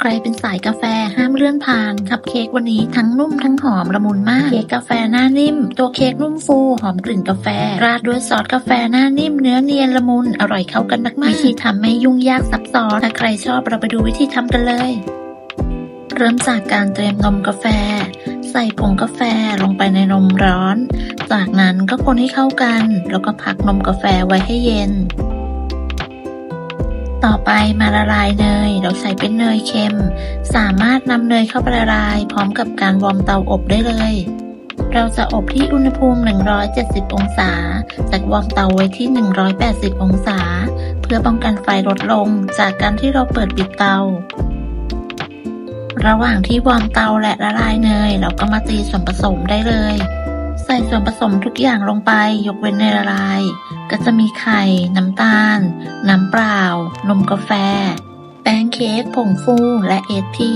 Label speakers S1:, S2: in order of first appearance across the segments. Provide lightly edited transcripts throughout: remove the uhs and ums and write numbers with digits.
S1: ใครเป็นสายกาแฟห้ามเลื่อนผ่านคัพเค้กวันนี้ทั้งนุ่มทั้งหอมละมุนมากเค้กกาแฟหน้านิ่มตัวเค้กนุ่มฟูหอมกลิ่นกาแฟราดด้วยซอสกาแฟหน้านิ่มเนื้อเนียนละมุนอร่อยเข้ากันมากๆวิธีทำไม่ยุ่งยากซับซ้อนถ้าใครชอบเราไปดูวิธีทำกันเลยเริ่มจากการเตรียมนมกาแฟใส่ผงกาแฟลงไปในนมร้อนจากนั้นก็คนให้เข้ากันแล้วก็พักนมกาแฟไว้ให้เย็นต่อไปมาละลายเนยเราใช้เป็นเนยเค็มสามารถนำเนยเข้าไปละลายพร้อมกับการวอร์มเตาอบได้เลยเราจะอบที่อุณหภูมิ170องศาจากวอร์มเตาไว้ที่180องศาเพื่อป้องกันไฟลดลงจากการที่เราเปิดปิดเตาระหว่างที่วอร์มเตาและละลายเนยเราก็มาตีส่วนผสมได้เลยใส่ส่วนผสมทุกอย่างลงไปยกเว้นเนยละลายก็จะมีไข่น้ำตาลน้ำเปล่านมกาแฟแป้งเค้กผงฟูและเอทที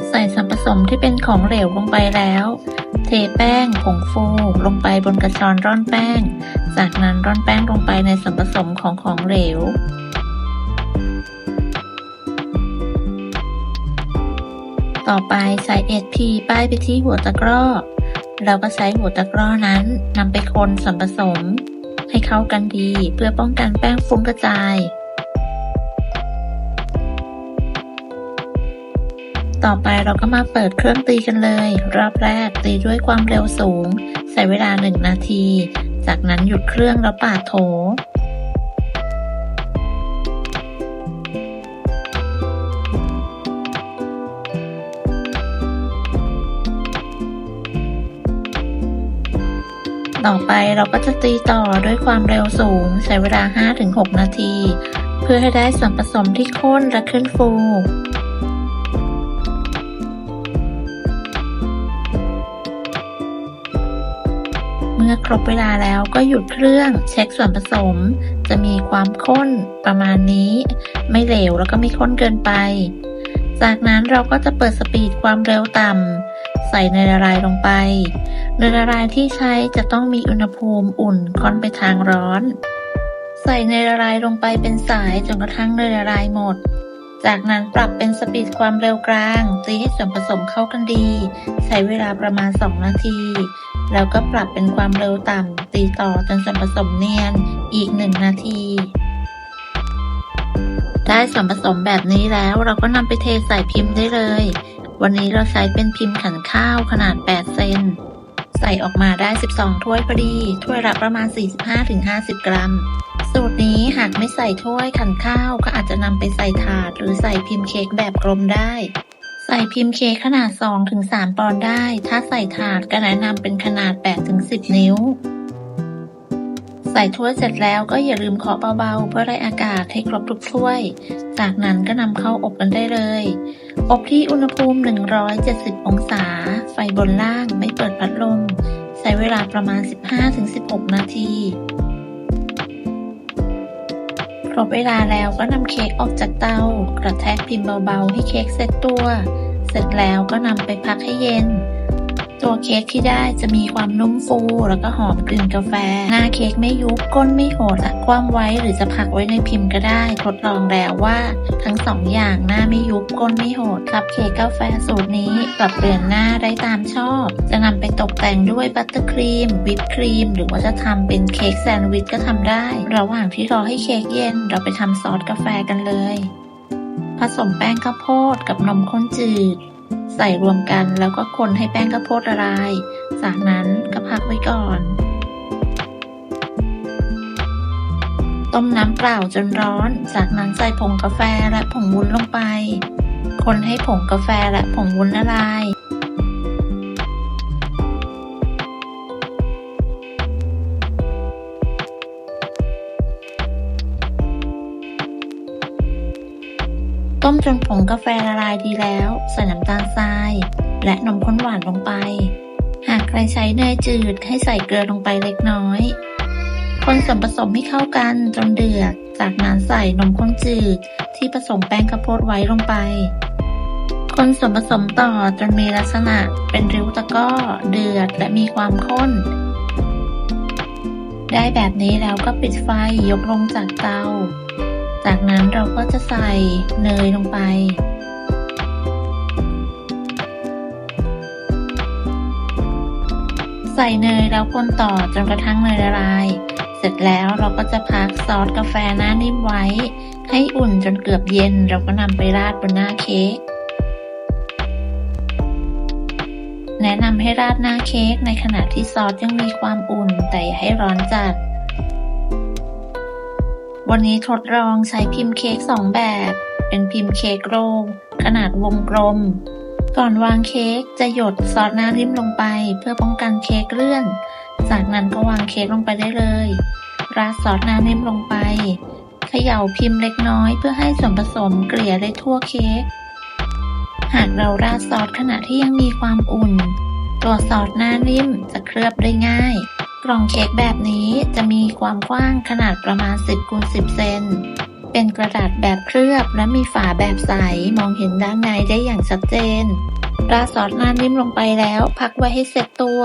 S1: ใส่ส่วนผสมที่เป็นของเหลวลงไปแล้วเทแป้งผงฟูลงไปบนกระชอนร่อนแป้งจากนั้นร่อนแป้งลงไปในส่วนผสมของเหลวต่อไปใส่เอททีป้ายไปที่หัวตะกร้อเราก็ใช้หัวตะกร้อนั้นนำไปคนส่วนผสมให้เข้ากันดีเพื่อป้องกันแป้งฟุ้งกระจายต่อไปเราก็มาเปิดเครื่องตีกันเลยรอบแรกตีด้วยความเร็วสูงใช้เวลา1 นาทีจากนั้นหยุดเครื่องแล้วปาดโถต่อไปเราก็จะตีต่อด้วยความเร็วสูงใช้เวลา 5-6 นาทีเพื่อให้ได้ส่วนผสมที่ข้นและขึ้นฟูเมื่อครบเวลาแล้วก็หยุดเครื่องเช็คส่วนผสมจะมีความข้นประมาณนี้ไม่เหลวแล้วก็ไม่ข้นเกินไปจากนั้นเราก็จะเปิดสปีดความเร็วต่ำใส่เนยละลายลงไปเนยละลายที่ใช้จะต้องมีอุณหภูมิอุ่นค่อนไปทางร้อนใส่เนยละลายลงไปเป็นสายจนกระทั่งเนยละลายหมดจากนั้นปรับเป็นสปีดความเร็วกลางตีให้ส่วนผสมเข้ากันดีใช้เวลาประมาณ2 นาทีแล้วก็ปรับเป็นความเร็วต่ำตีต่อจนส่วนผสมเนียนอีก1 นาทีได้ส่วนผสมแบบนี้แล้วเราก็นำไปเทใส่พิมพ์ได้เลยวันนี้เราใช้เป็นพิมพ์ขันข้าวขนาด8 เซนใส่ออกมาได้12ถ้วยพอดีถ้วยละประมาณ 45-50 กรัมสูตรนี้หากไม่ใส่ถ้วยขันข้าวก็อาจจะนำไปใส่ถาดหรือใส่พิมพ์เค้กแบบกลมได้ใส่พิมพ์เค้กขนาด 2-3 ปอนด์ได้ถ้าใส่ถาดก็แนะนำเป็นขนาด 8-10 นิ้วใส่ถ้วยเสร็จแล้วก็อย่าลืมเคาะเบาๆเพื่อไล่อากาศให้ครบทุกถ้วยจากนั้นก็นำเข้าอบกันได้เลยอบที่อุณหภูมิ170องศาไฟบนล่างไม่เปิดพัดลมใช้เวลาประมาณ 15-16 นาทีครบเวลาแล้วก็นำเค้กออกจากเตากระแทกพิมพ์เบาๆให้เค้กเซ็ตตัวเสร็จแล้วก็นำไปพักให้เย็นตัวเค้กที่ได้จะมีความนุ่มฟูแล้วก็หอมกลิ่นกาแฟหน้าเค้กไม่ยุบก้นไม่โหดคว่ำไว้หรือจะพักไว้ในพิมพ์ก็ได้ทดลองแล้วว่าทั้ง2อย่างหน้าไม่ยุบก้นไม่โหดคัพเค้กกาแฟสูตรนี้ปรับเปลี่ยนหน้าได้ตามชอบจะนำไปตกแต่งด้วยบัตเตอร์ครีมวิปครีมหรือว่าจะทำเป็นเค้กแซนด์วิชก็ทำได้ระหว่างที่รอให้เค้กเย็นเราไปทำซอสกาแฟกันเลยผสมแป้งข้าวโพดกับนมข้นจืดใส่รวมกันแล้วก็คนให้แป้งข้าวโพดละลายจากนั้นก็พักไว้ก่อนต้มน้ำเปล่าจนร้อนจากนั้นใส่ผงกาแฟและผงวุ้นลงไปคนให้ผงกาแฟและผงวุ้นละลายต้มจนผงกาแฟละลายดีแล้วใส่น้ำตาลทรายและนมข้นหวานลงไปหากใครใช้เนยจืดให้ใส่เกลือลงไปเล็กน้อยคนส่วนผสมให้เข้ากันจนเดือดจากนั้นใส่นมข้นจืดที่ผสมแป้งข้าวโพดไว้ลงไปคนส่วนผสมต่อจนมีลักษณะเป็นริ้วตะกร้อเดือดและมีความข้นได้แบบนี้แล้วก็ปิดไฟยกลงจากเตา จากนั้นเราก็จะใส่เนยลงไปใส่เนยแล้วคนต่อจนกระทั่งเนยละลายเสร็จแล้วเราก็จะพักซอสกาแฟหน้านิ่มไว้ให้อุ่นจนเกือบเย็นเราก็นำไปราดบนหน้าเค้กแนะนำให้ราดหน้าเค้กในขณะที่ซอสยังมีความอุ่นแต่อย่าให้ร้อนจัดวันนี้ทดลองใช้พิมพ์เค้ก2แบบเป็นพิมพ์เค้กโรลขนาดวงกลมก่อนวางเค้กจะหยดซอสหน้านิ่มลงไปเพื่อป้องกันเค้กเลื่อนจากนั้นก็วางเค้กลงไปได้เลยราดซอสหน้านิ่มลงไปเขย่าพิมพ์เล็กน้อยเพื่อให้ส่วนผสมเกลี่ยได้ทั่วเค้กหากเราราดซอสขณะที่ยังมีความอุ่นตัวซอสหน้านิ่มจะเคลือบได้ง่ายกล่องเค้กแบบนี้จะมีความกว้างขนาดประมาณ10 x 10 เซนเป็นกระดาษแบบเคลือบและมีฝาแบบใสมองเห็นด้านในได้อย่างชัดเจนราดซอสหน้านิ่มลงไปแล้วพักไว้ให้เซ็ตตัว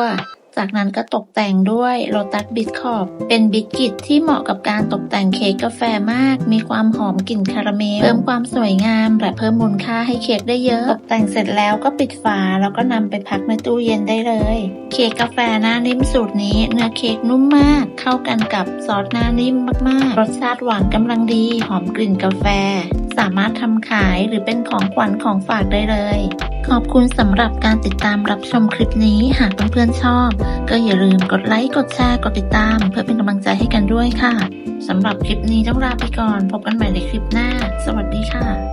S1: จากนั้นก็ตกแต่งด้วยโลตัสบิสคอตเป็นบิสกิตที่เหมาะกับการตกแต่งเค้กกาแฟมากมีความหอมกลิ่นคาราเมลเพิ่มความสวยงามและเพิ่มมูลค่าให้เค้กได้เยอะตกแต่งเสร็จแล้วก็ปิดฝาแล้วก็นำไปพักในตู้เย็นได้เลยเค้กกาแฟหน้านิ่มสูตรนี้เนื้อเค้กนุ่มมากเข้ากันกับซอสหน้านิ่มมากๆรสชาติหวานกำลังดีหอมกลิ่นกาแฟสามารถทำขายหรือเป็นของขวัญของฝากได้เลยขอบคุณสำหรับการติดตามรับชมคลิปนี้หากเพื่อนๆชอบก็อย่าลืมกดไลค์กดแชร์กดติดตามเพื่อเป็นกำลังใจให้กันด้วยค่ะสำหรับคลิปนี้ต้องลาไปก่อนพบกันใหม่ในคลิปหน้าสวัสดีค่ะ